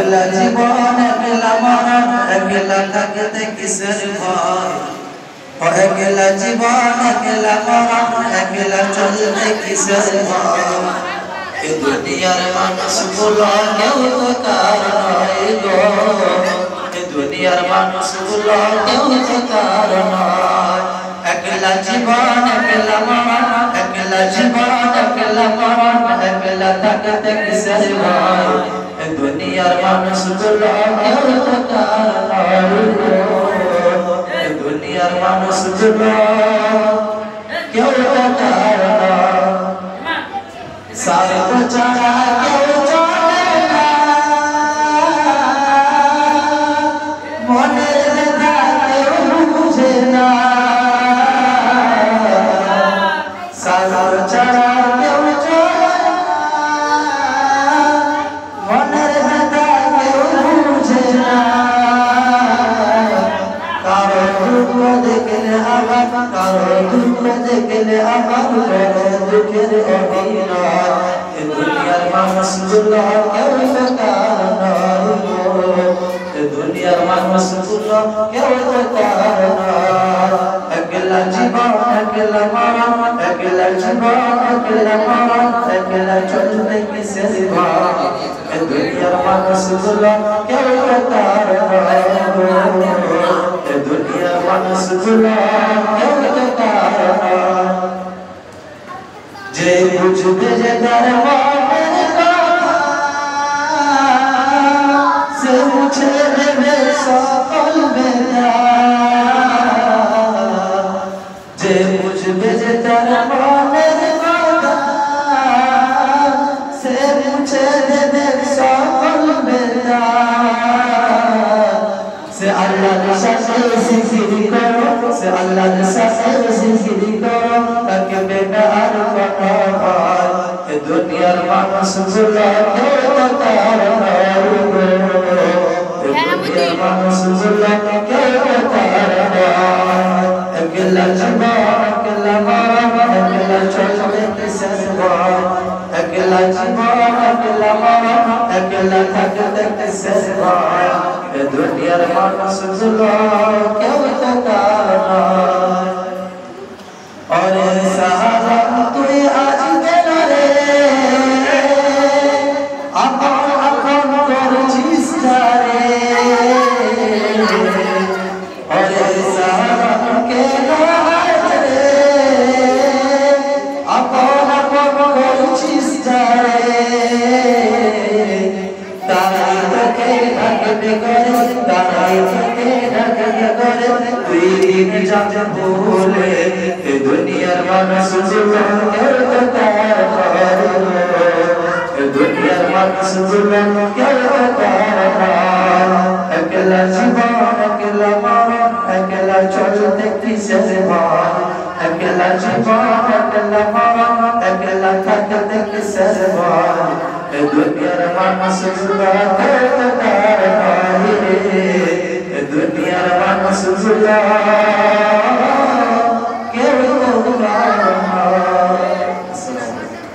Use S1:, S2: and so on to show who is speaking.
S1: একলা জীবন একলা মরণ একলা থাকতে কিসের ভয় ও একলা জীবন একলা মরণ একলা চলতে কিসের ভয় এ দুনিয়ার মানুষগুলো কেউ তো কার নয় গো এ দুনিয়ার মানুষগুলো কেউ তো কার নয় একলা জীবন একলা মরণ একলা জীবন একলা মরণ একলা থাকতে কিসের ভয় এ দুনিয়ার মানুষগুলো কেউ তো কার নয় গো এ দুনিয়ার মানুষগুলো কেউ তো কার নয় সারো ছাড়া কেউ চলে না মনের ব্যথা কেউ বুঝে না সারো ছাড়া কেউ চলে না মনের ব্যথা কেউ বুঝে না কারো দুঃখ দেখলে আবার কারো দুঃখ দেখলে আবার দুঃখের অভিনয় এ দুনিয়ার মানুষগুলো কেউ তো কার নয় এ দুনিয়ার মানুষগুলো কেউ তো কার নয় একলা জীবন একলা মরণ একলা জীবন একলা মরণ একলা চলতে কিসের ভয় এ দুনিয়ার মানুষগুলো কেউ তো কার নয় এ দুনিয়ার মানুষগুলো কেউ তো কার নয় যে বুঝবে যে তার মনের কথা সে মুছে দেবে সকল বেদনা যে বুঝবে যে তার মনের কথা সে মুছে দেবে সকল বেদনা সে আল্লাহর সাথে জিকির করো সে আল্লাহর সাথে জিকির করো তাকে বেকার কথা হয় এ দুনিয়ার মানুষগুলো কেউ তো কার নয় এ দুনিয়ার মানুষগুলো কেউ তো কার নয় একলা জীবন একলা মরণ একলা চলতে কিসের ভয় একলা জীবন একলা মরণ একলা থাকতে কিসের ভয় এ দুনিয়ার মানুষগুলো কেউ তো কার নয় ওরে সাহারা তুই আজ গেল রে আপন আপন করছিস রে ওরে সাহারা কেন আজ রে আপন আপন করছিস রে তারাই তোকে ঢাকবে করে তারাই তোকে ঢাকবে করে তুই দিন যাবে ভুলে এ দুনিয়ার মানুষগুলো কেউ তো কার নয় এ দুনিয়ার মানুষগুলো কেউ তো কার নয় একলা জীবন একলা মরণ একলা চলতে কিসের ভয় একলা জীবন একলা মরণ একলা থাকতে কিসের ভয় এ দুনিয়ার মানুষগুলো কেউ তো কার নয় এ দুনিয়ার মানুষগুলো